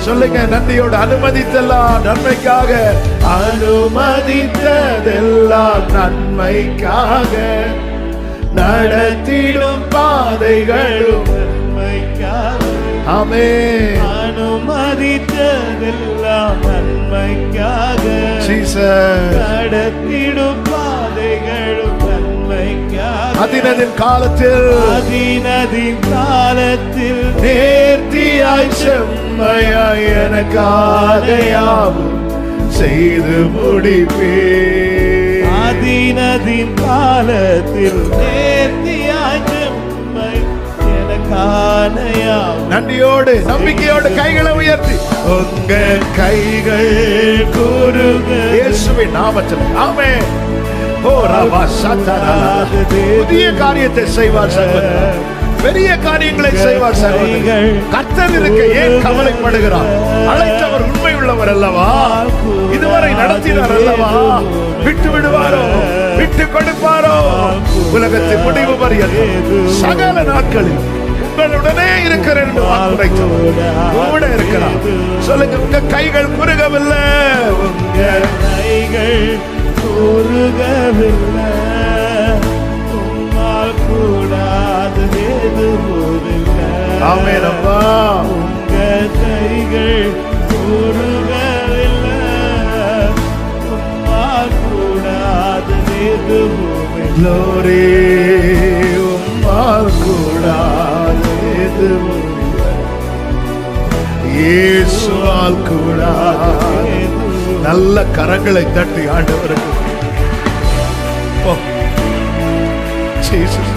சொல்லுங்க, நன்றியோடு. அனுமதித்தெல்லாம் நன்மைக்காக, அனுமதித்ததெல்லாம் நன்மைக்காக, நடத்திடும் பாதைகளும் நன்மைக்காக. ஆமென். அனுமதித்ததெல்லாம் நன்மைக்காக, நடத்திடும் பாதைகளும் நன்மைக்காக. அதினதின் காலத்தில் நேர்த்தியாய் செம்மையாய் எனக்காக யாவும் செய்து முடிப்பே. அதினதின் காலத்தில் நேர்த்தியாய் செம்மை எனக்காக யாவும். நன்றியோடு நம்பிக்கையோடு கைகளை உயர்த்தி, உங்க கைகள் கூறுக இயேசுவின் நாமத்தில். ஆமென். புதிய காரியத்தை செய்வார் சகோதரர், பெரிய காரியங்களை செய்வார் சகோதரர். கர்த்தர் இருக்க ஏன் கவலைப்படுகிறார்? அழைத்தவர் உண்மை உள்ளவர் அல்லவா? இதுவரை நடத்தினார் அல்லவா? விட்டு விடுவாரோ, விட்டு கொடுப்பாரோ? உலகத்தின் முடிவு பரியந்தம் சகல நாட்களில் உங்களுடனே இருக்கிறேன் என்று வாக்குரைத்தவர் கூட இருக்கிறார். சொல்லுங்க, உங்க கைகள் குறுகவில்லை, உங்க கைகள் குறுகவில்லை, உம்மால் கூடாதது எதுவுமில்லை. ஆமென் அப்பா. உங்க கைகள் குறுகவில்லை, உம்மால் கூடாதது எதுவுமில்லை. உம்மால் கூடாதது எதுவுமில்லை, இயேசுவால் கூடாதது. நல்ல கரங்களை தட்டி ஆண்டவருக்கு. Jesus.